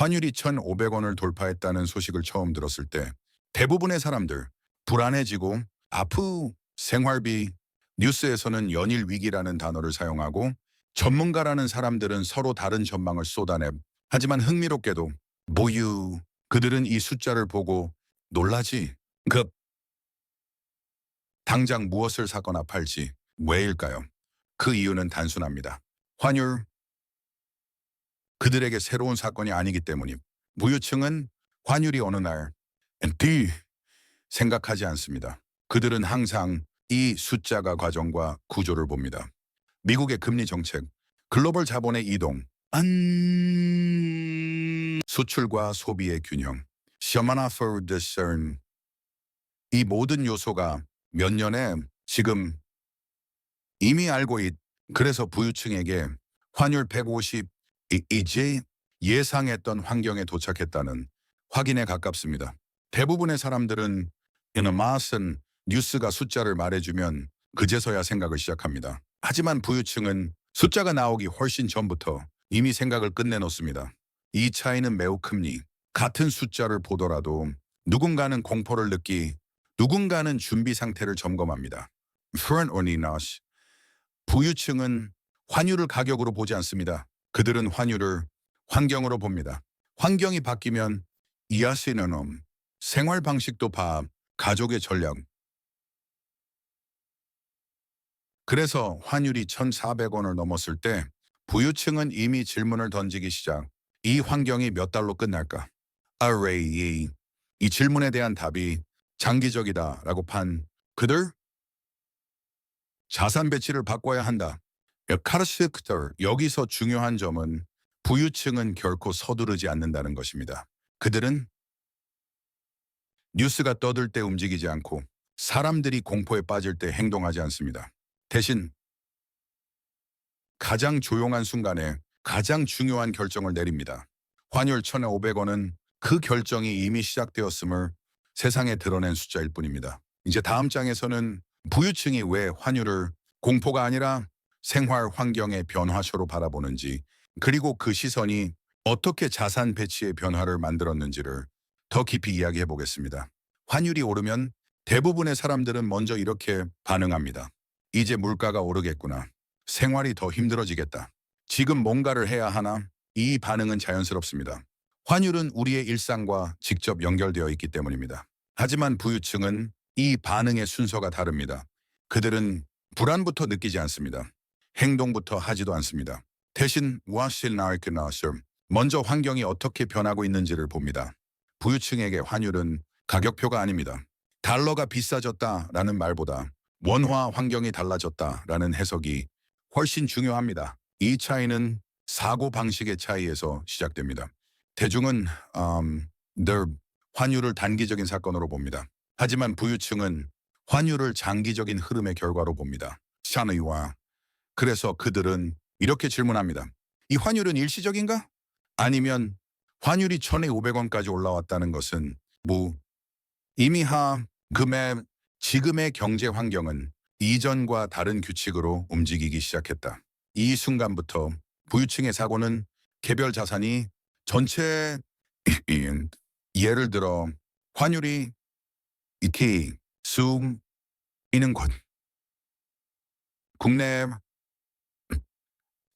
환율이 1,500원을 돌파했다는 소식을 처음 들었을 때 대부분의 사람들 불안해지고 생활비, 뉴스에서는 연일 위기라는 단어를 사용하고 전문가라는 사람들은 서로 다른 전망을 쏟아내. 하지만 흥미롭게도 그들은 이 숫자를 보고 놀라지. 급 당장 무엇을 사거나 팔지. 왜일까요? 그 이유는 단순합니다. 환율, 그들에게 새로운 사건이 아니기 때문임. 부유층은 환율이 어느 날 D 생각하지 않습니다. 그들은 항상 이 숫자가 과정과 구조를 봅니다. 미국의 금리 정책, 글로벌 자본의 이동, 수출과 소비의 균형, 셔마나 for discern 이 모든 요소가 몇 년에 지금 이미 알고 그래서 부유층에게 환율 150 이제 예상했던 환경에 도착했다는 확인에 가깝습니다. 대부분의 사람들은 맛은 뉴스가 숫자를 말해주면 그제서야 생각을 시작합니다. 하지만 부유층은 숫자가 나오기 훨씬 전부터 이미 생각을 끝내놓습니다. 이 차이는 매우 큽니다. 같은 숫자를 보더라도 누군가는 공포를 누군가는 준비 상태를 점검합니다. 부유층은 환율을 가격으로 보지 않습니다. 그들은 환율을 환경으로 봅니다. 환경이 바뀌면 이하시는 생활 방식도 가족의 전략. 그래서 환율이 1,400원을 넘었을 때 부유층은 이미 질문을 던지기 시작. 이 환경이 몇 달로 끝날까? 이 질문에 대한 답이 장기적이다라고 그들 자산 배치를 바꿔야 한다. 여기서 중요한 점은 부유층은 결코 서두르지 않는다는 것입니다. 그들은 뉴스가 떠들 때 움직이지 않고 사람들이 공포에 빠질 때 행동하지 않습니다. 대신 가장 조용한 순간에 가장 중요한 결정을 내립니다. 환율 1,500원은 그 결정이 이미 시작되었음을 세상에 드러낸 숫자일 뿐입니다. 이제 다음 장에서는 부유층이 왜 환율을 공포가 아니라 생활 환경의 변화초로 바라보는지, 그리고 그 시선이 어떻게 자산 배치의 변화를 만들었는지를 더 깊이 이야기해 보겠습니다. 환율이 오르면 대부분의 사람들은 먼저 이렇게 반응합니다. 이제 물가가 오르겠구나. 생활이 더 힘들어지겠다. 지금 뭔가를 해야 하나? 이 반응은 자연스럽습니다. 환율은 우리의 일상과 직접 연결되어 있기 때문입니다. 하지만 부유층은 이 반응의 순서가 다릅니다. 그들은 불안부터 느끼지 않습니다. 행동부터 하지도 않습니다. 대신 먼저 환경이 어떻게 변하고 있는지를 봅니다. 부유층에게 환율은 가격표가 아닙니다. 달러가 비싸졌다라는 말보다 원화 환경이 달라졌다라는 해석이 훨씬 중요합니다. 이 차이는 사고 방식의 차이에서 시작됩니다. 대중은 늘 환율을 단기적인 사건으로 봅니다. 하지만 부유층은 환율을 장기적인 흐름의 결과로 봅니다. 그래서 그들은 이렇게 질문합니다. 이 환율은 일시적인가? 아니면 환율이 1,500원까지 올라왔다는 것은 지금의 경제 환경은 이전과 다른 규칙으로 움직이기 시작했다. 이 순간부터 부유층의 사고는 개별 자산이 전체 예를 들어 환율이 이렇게 이는 것 국내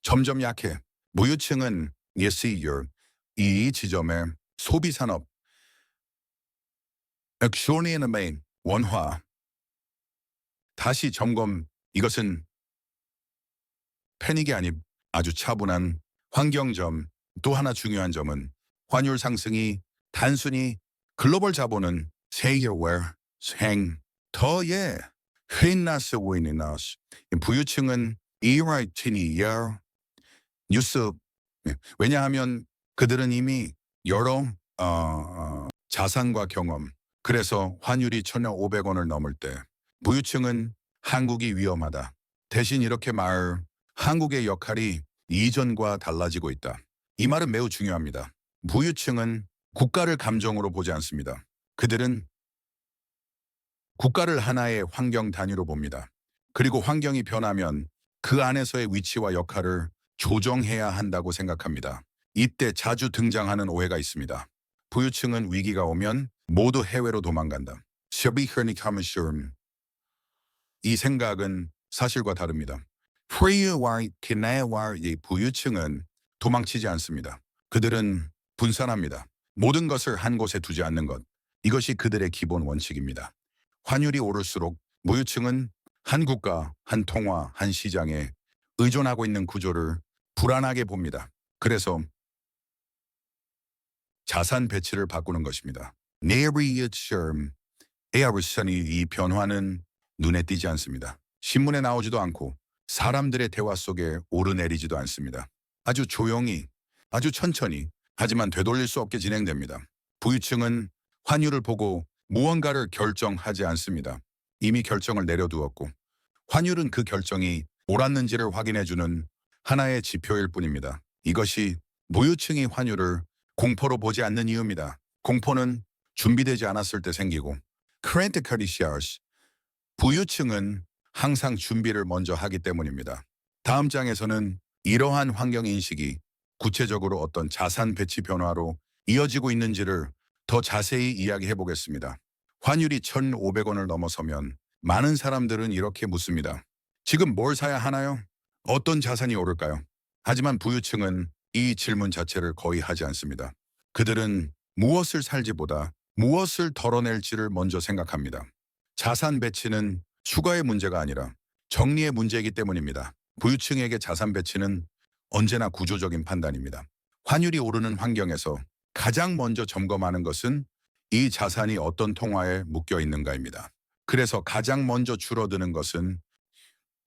점점 약해. 부유층은 이 지점에 소비산업 원화 다시 점검. 이것은 패닉이 아닌 아주 차분한 환경점. 또 하나 중요한 점은 환율 상승이 단순히 글로벌 자본은 더예 회나스 보이니나스 부유층은 뉴스 왜냐하면 그들은 이미 여러 자산과 경험. 그래서 환율이 1,500원을 넘을 때 부유층은 한국이 위험하다. 대신 이렇게 한국의 역할이 이전과 달라지고 있다. 이 말은 매우 중요합니다. 부유층은 국가를 감정으로 보지 않습니다. 그들은 국가를 하나의 환경 단위로 봅니다. 그리고 환경이 변하면 그 안에서의 위치와 역할을 조정해야 한다고 생각합니다. 이때 자주 등장하는 오해가 있습니다. 부유층은 위기가 오면 모두 해외로 도망간다. 이 생각은 사실과 다릅니다. 프리유와 키나와 이 부유층은 도망치지 않습니다. 그들은 분산합니다. 모든 것을 한 곳에 두지 않는 것. 이것이 그들의 기본 원칙입니다. 환율이 오를수록 무유층은 한 국가, 한 통화, 한 시장에 의존하고 있는 구조를 불안하게 봅니다. 그래서 자산 배치를 바꾸는 것입니다. 이 변화는 눈에 띄지 않습니다. 신문에 나오지도 않고 사람들의 대화 속에 오르내리지도 않습니다. 아주 조용히, 아주 천천히, 하지만 되돌릴 수 없게 진행됩니다. 부유층은 환율을 보고 무언가를 결정하지 않습니다. 이미 결정을 내려두었고 환율은 그 결정이 옳았는지를 확인해주는 하나의 지표일 뿐입니다. 이것이 무유층이 환율을 공포로 보지 않는 이유입니다. 공포는 준비되지 않았을 때 생기고 부유층은 항상 준비를 먼저 하기 때문입니다. 다음 장에서는 이러한 환경인식이 구체적으로 어떤 자산 배치 변화로 이어지고 있는지를 더 자세히 이야기해 보겠습니다. 환율이 1,500원을 넘어서면 많은 사람들은 이렇게 묻습니다. 지금 뭘 사야 하나요? 어떤 자산이 오를까요? 하지만 부유층은 이 질문 자체를 거의 하지 않습니다. 그들은 무엇을 살지보다 무엇을 덜어낼지를 먼저 생각합니다. 자산 배치는 추가의 문제가 아니라 정리의 문제이기 때문입니다. 부유층에게 자산 배치는 언제나 구조적인 판단입니다. 환율이 오르는 환경에서 가장 먼저 점검하는 것은 이 자산이 어떤 통화에 묶여 있는가입니다. 그래서 가장 먼저 줄어드는 것은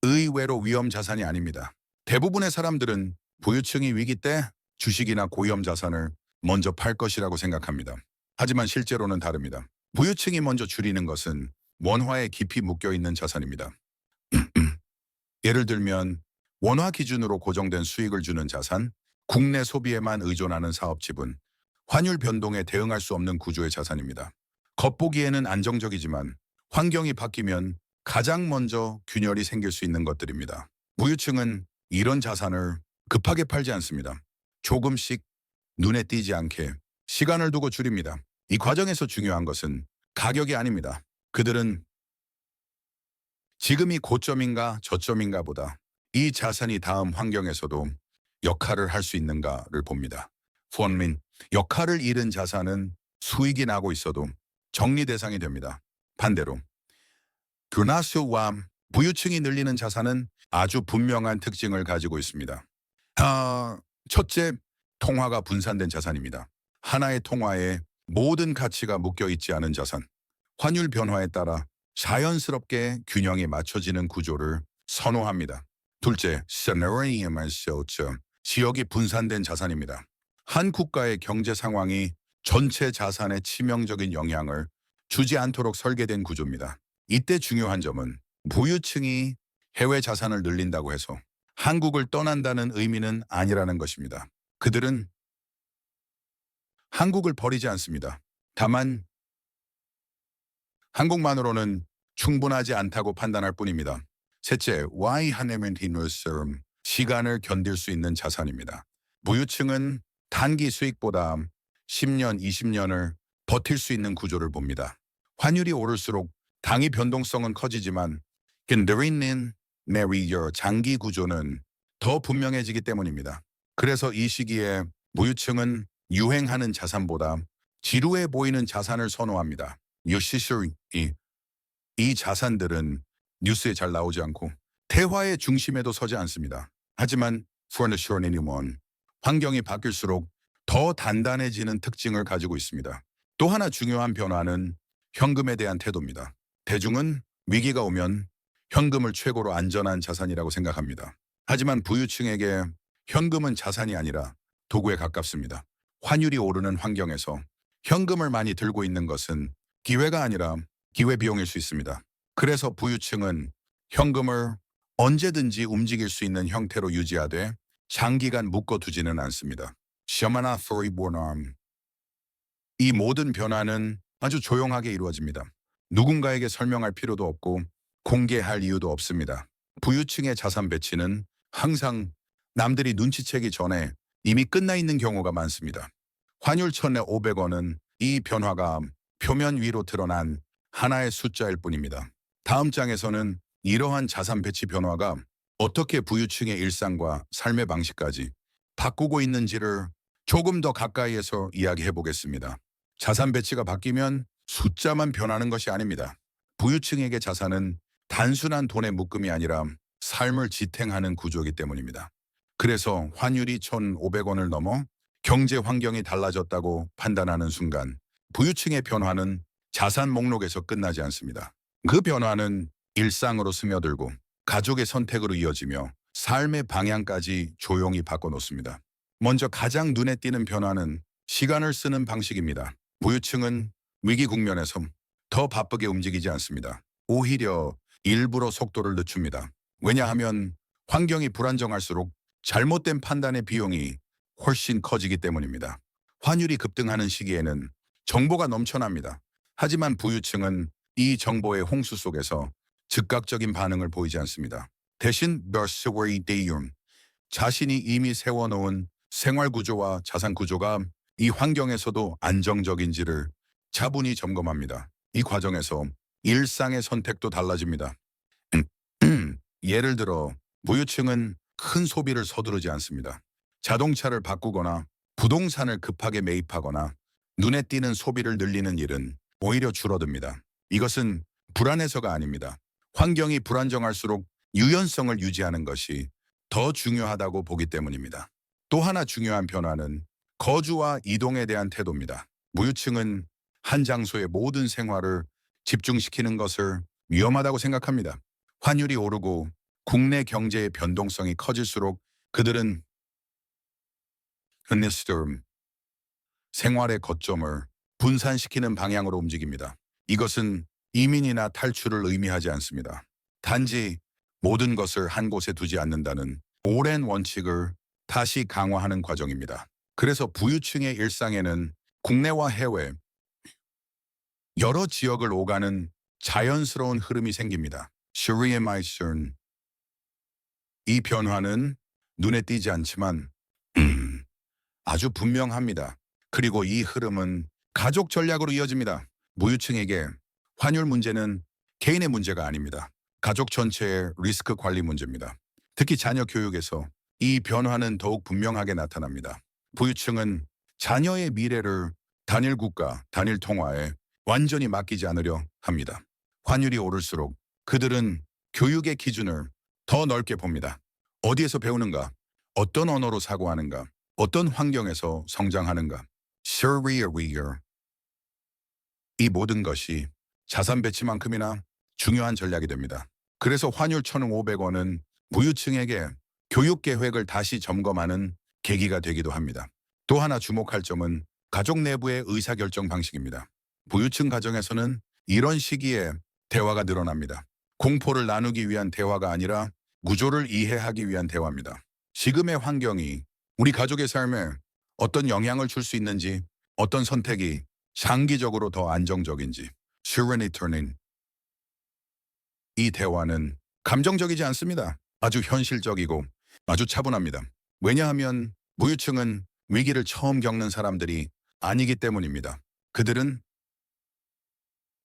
의외로 위험 자산이 아닙니다. 대부분의 사람들은 부유층이 위기 때 주식이나 고위험 자산을 먼저 팔 것이라고 생각합니다. 하지만 실제로는 다릅니다. 부유층이 먼저 줄이는 것은 원화에 깊이 묶여 있는 자산입니다. 예를 들면 원화 기준으로 고정된 수익을 주는 자산, 국내 소비에만 의존하는 사업 지분, 환율 변동에 대응할 수 없는 구조의 자산입니다. 겉보기에는 안정적이지만 환경이 바뀌면 가장 먼저 균열이 생길 수 있는 것들입니다. 부유층은 이런 자산을 급하게 팔지 않습니다. 조금씩 눈에 띄지 않게 시간을 두고 줄입니다. 이 과정에서 중요한 것은 가격이 아닙니다. 그들은 지금이 고점인가 저점인가 보다 이 자산이 다음 환경에서도 역할을 할 수 있는가를 봅니다. 펀민, 역할을 잃은 자산은 수익이 나고 있어도 정리 대상이 됩니다. 반대로 그나스와 부유층이 늘리는 자산은 아주 분명한 특징을 가지고 있습니다. 첫째, 통화가 분산된 자산입니다. 하나의 통화에 모든 가치가 묶여 있지 않은 자산. 환율 변화에 따라 자연스럽게 균형이 맞춰지는 구조를 선호합니다. 둘째, 지역이 분산된 자산입니다. 한 국가의 경제 상황이 전체 자산에 치명적인 영향을 주지 않도록 설계된 구조입니다. 이때 중요한 점은 부유층이 해외 자산을 늘린다고 해서 한국을 떠난다는 의미는 아니라는 것입니다. 그들은 한국을 버리지 않습니다. 다만 한국만으로는 충분하지 않다고 판단할 뿐입니다. 셋째, 시간을 견딜 수 있는 자산입니다. 부유층은 단기 수익보다 10년, 20년을 버틸 수 있는 구조를 봅니다. 환율이 오를수록 당위 변동성은 커지지만 장기 구조는 더 분명해지기 때문입니다. 그래서 이 시기에 부유층은 유행하는 자산보다 지루해 보이는 자산을 선호합니다. 이 자산들은 뉴스에 잘 나오지 않고 대화의 중심에도 서지 않습니다. 하지만 환경이 바뀔수록 더 단단해지는 특징을 가지고 있습니다. 또 하나 중요한 변화는 현금에 대한 태도입니다. 대중은 위기가 오면 현금을 최고로 안전한 자산이라고 생각합니다. 하지만 부유층에게 현금은 자산이 아니라 도구에 가깝습니다. 환율이 오르는 환경에서 현금을 많이 들고 있는 것은 기회가 아니라 기회비용일 수 있습니다. 그래서 부유층은 현금을 언제든지 움직일 수 있는 형태로 유지하되 장기간 묶어두지는 않습니다. 이 모든 변화는 아주 조용하게 이루어집니다. 누군가에게 설명할 필요도 없고 공개할 이유도 없습니다. 부유층의 자산 배치는 항상 남들이 눈치채기 전에 이미 끝나 있는 경우가 많습니다. 환율 1,500원은 이 변화가 표면 위로 드러난 하나의 숫자일 뿐입니다. 다음 장에서는 이러한 자산 배치 변화가 어떻게 부유층의 일상과 삶의 방식까지 바꾸고 있는지를 조금 더 가까이에서 이야기해 보겠습니다. 자산 배치가 바뀌면 숫자만 변하는 것이 아닙니다. 부유층에게 자산은 단순한 돈의 묶음이 아니라 삶을 지탱하는 구조이기 때문입니다. 그래서 환율이 1,500원을 넘어 경제 환경이 달라졌다고 판단하는 순간 부유층의 변화는 자산 목록에서 끝나지 않습니다. 그 변화는 일상으로 스며들고 가족의 선택으로 이어지며 삶의 방향까지 조용히 바꿔놓습니다. 먼저 가장 눈에 띄는 변화는 시간을 쓰는 방식입니다. 부유층은 위기 국면에서 더 바쁘게 움직이지 않습니다. 오히려 일부러 속도를 늦춥니다. 왜냐하면 환경이 불안정할수록 잘못된 판단의 비용이 훨씬 커지기 때문입니다. 환율이 급등하는 시기에는 정보가 넘쳐납니다. 하지만 부유층은 이 정보의 홍수 속에서 즉각적인 반응을 보이지 않습니다. 대신 버스웨이 데이움, 자신이 이미 세워놓은 생활 구조와 자산 구조가 이 환경에서도 안정적인지를 차분히 점검합니다. 이 과정에서 일상의 선택도 달라집니다. 예를 들어 부유층은 큰 소비를 서두르지 않습니다. 자동차를 바꾸거나 부동산을 급하게 매입하거나 눈에 띄는 소비를 늘리는 일은 오히려 줄어듭니다. 이것은 불안해서가 아닙니다. 환경이 불안정할수록 유연성을 유지하는 것이 더 중요하다고 보기 때문입니다. 또 하나 중요한 변화는 거주와 이동에 대한 태도입니다. 무유층은 한 장소의 모든 생활을 집중시키는 것을 위험하다고 생각합니다. 환율이 오르고 국내 경제의 변동성이 커질수록 그들은 흔히스름 생활의 거점을 분산시키는 방향으로 움직입니다. 이것은 이민이나 탈출을 의미하지 않습니다. 단지 모든 것을 한 곳에 두지 않는다는 오랜 원칙을 다시 강화하는 과정입니다. 그래서 부유층의 일상에는 국내와 해외, 여러 지역을 오가는 자연스러운 흐름이 생깁니다. 슈리에마이슨 이 변화는 눈에 띄지 않지만 아주 분명합니다. 그리고 이 흐름은 가족 전략으로 이어집니다. 무유층에게 환율 문제는 개인의 문제가 아닙니다. 가족 전체의 리스크 관리 문제입니다. 특히 자녀 교육에서 이 변화는 더욱 분명하게 나타납니다. 부유층은 자녀의 미래를 단일 국가, 단일 통화에 완전히 맡기지 않으려 합니다. 환율이 오를수록 그들은 교육의 기준을 더 넓게 봅니다. 어디에서 배우는가? 어떤 언어로 사고하는가? 어떤 환경에서 성장하는가? Career. 이 모든 것이 자산 배치만큼이나 중요한 전략이 됩니다. 그래서 환율 1,500원은 부유층에게 교육 계획을 다시 점검하는 계기가 되기도 합니다. 또 하나 주목할 점은 가족 내부의 의사결정 방식입니다. 부유층 가정에서는 이런 시기에 대화가 늘어납니다. 공포를 나누기 위한 대화가 아니라 구조를 이해하기 위한 대화입니다. 지금의 환경이 우리 가족의 삶에 어떤 영향을 줄 수 있는지, 어떤 선택이 장기적으로 더 안정적인지, Serenity. 이 대화는 감정적이지 않습니다. 아주 현실적이고 아주 차분합니다. 왜냐하면 무유층은 위기를 처음 겪는 사람들이 아니기 때문입니다. 그들은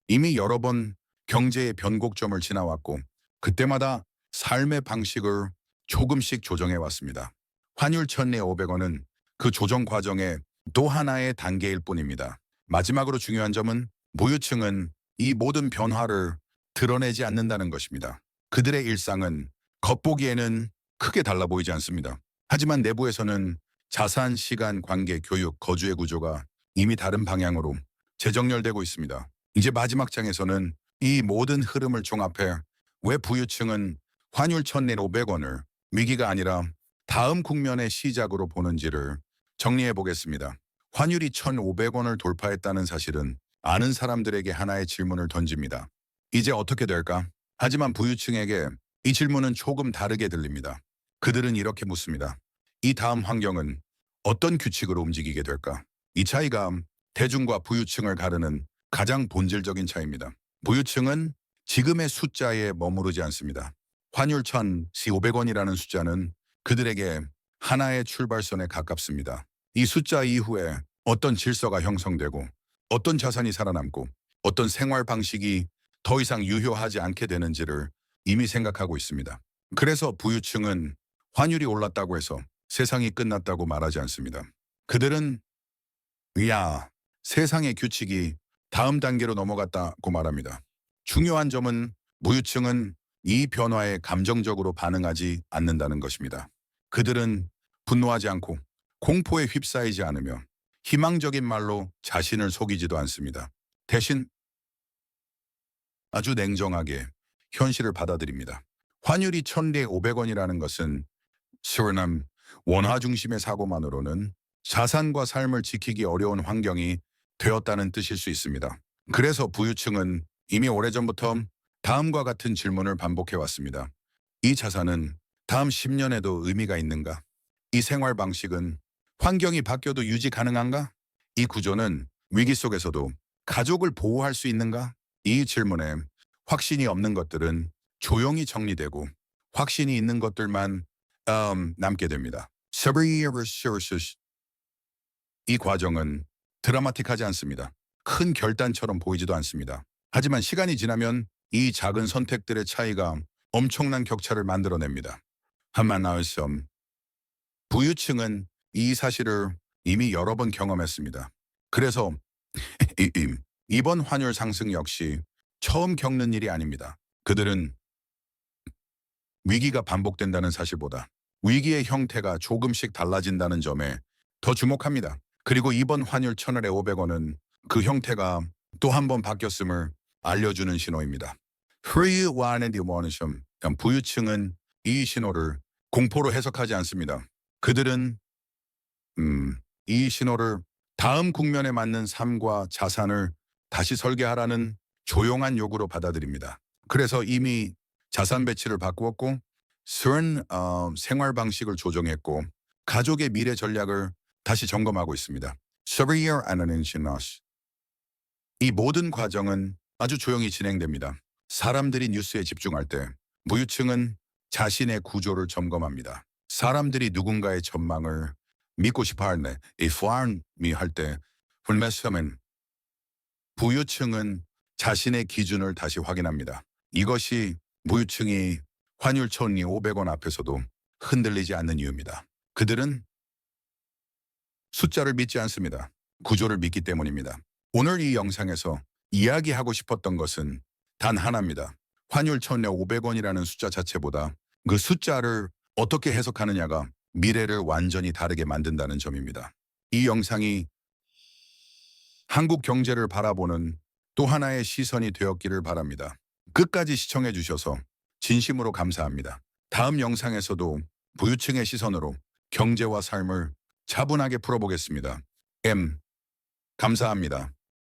이미 여러 번 경제의 변곡점을 지나왔고 그때마다 삶의 방식을 조금씩 조정해 왔습니다. 환율 1,500원은 그 조정 과정의 또 하나의 단계일 뿐입니다. 마지막으로 중요한 점은 무유층은 이 모든 변화를 드러내지 않는다는 것입니다. 그들의 일상은 겉보기에는 크게 달라 보이지 않습니다. 하지만 내부에서는 자산, 시간, 관계, 교육, 거주의 구조가 이미 다른 방향으로 재정렬되고 있습니다. 이제 마지막 장에서는 이 모든 흐름을 종합해 왜 부유층은 환율 1,500원을 위기가 아니라 다음 국면의 시작으로 보는지를 정리해 보겠습니다. 환율이 1,500원을 돌파했다는 사실은 아는 사람들에게 하나의 질문을 던집니다. 이제 어떻게 될까? 하지만 부유층에게 이 질문은 조금 다르게 들립니다. 그들은 이렇게 묻습니다. 이 다음 환경은 어떤 규칙으로 움직이게 될까? 이 차이가 대중과 부유층을 가르는 가장 본질적인 차이입니다. 부유층은 지금의 숫자에 머무르지 않습니다. 환율 1,500원이라는 숫자는 그들에게 하나의 출발선에 가깝습니다. 이 숫자 이후에 어떤 질서가 형성되고 어떤 자산이 살아남고 어떤 생활 방식이 더 이상 유효하지 않게 되는지를 이미 생각하고 있습니다. 그래서 부유층은 환율이 올랐다고 해서 세상이 끝났다고 말하지 않습니다. 그들은 야, 세상의 규칙이 다음 단계로 넘어갔다고 말합니다. 중요한 점은 무유층은 이 변화에 감정적으로 반응하지 않는다는 것입니다. 그들은 분노하지 않고 공포에 휩싸이지 않으며 희망적인 말로 자신을 속이지도 않습니다. 대신 아주 냉정하게 현실을 받아들입니다. 환율이 1,500원이라는 것은 수르남 원화 중심의 사고만으로는 자산과 삶을 지키기 어려운 환경이 되었다는 뜻일 수 있습니다. 그래서 부유층은 이미 오래전부터 다음과 같은 질문을 반복해 왔습니다. 이 자산은 다음 10년에도 의미가 있는가? 이 생활 방식은 환경이 바뀌어도 유지 가능한가? 이 구조는 위기 속에서도 가족을 보호할 수 있는가? 이 질문에 확신이 없는 것들은 조용히 정리되고 확신이 있는 것들만 남게 됩니다. 이 과정은 드라마틱하지 않습니다. 큰 결단처럼 보이지도 않습니다. 하지만 시간이 지나면 이 작은 선택들의 차이가 엄청난 격차를 만들어냅니다. 한만 나을섬 부유층은 이 사실을 이미 여러 번 경험했습니다. 그래서 이번 환율 상승 역시 처음 겪는 일이 아닙니다. 그들은 위기가 반복된다는 사실보다 위기의 형태가 조금씩 달라진다는 점에 더 주목합니다. 그리고 이번 환율 1,000원에 500원은 그 형태가 또 한 번 바뀌었음을 알려주는 신호입니다. 부유층은 이 신호를 공포로 해석하지 않습니다. 그들은 이 신호를 다음 국면에 맞는 삶과 자산을 다시 설계하라는 조용한 요구로 받아들입니다. 그래서 이미 자산 배치를 바꾸었고 생활 방식을 조정했고 가족의 미래 전략을 다시 점검하고 있습니다. 이 모든 과정은 아주 조용히 진행됩니다. 사람들이 뉴스에 집중할 때 무유층은 자신의 구조를 점검합니다. 사람들이 누군가의 전망을 믿고 싶어 할때 훌메스하면 부유층은 자신의 기준을 다시 확인합니다. 이것이 무유층이 환율 1,500원 앞에서도 흔들리지 않는 이유입니다. 그들은 숫자를 믿지 않습니다. 구조를 믿기 때문입니다. 오늘 이 영상에서 이야기하고 싶었던 것은 단 하나입니다. 환율 1,500원이라는 숫자 자체보다 그 숫자를 어떻게 해석하느냐가 미래를 완전히 다르게 만든다는 점입니다. 이 영상이 한국 경제를 바라보는 또 하나의 시선이 되었기를 바랍니다. 끝까지 시청해 주셔서 진심으로 감사합니다. 다음 영상에서도 부유층의 시선으로 경제와 삶을 차분하게 풀어보겠습니다. 감사합니다.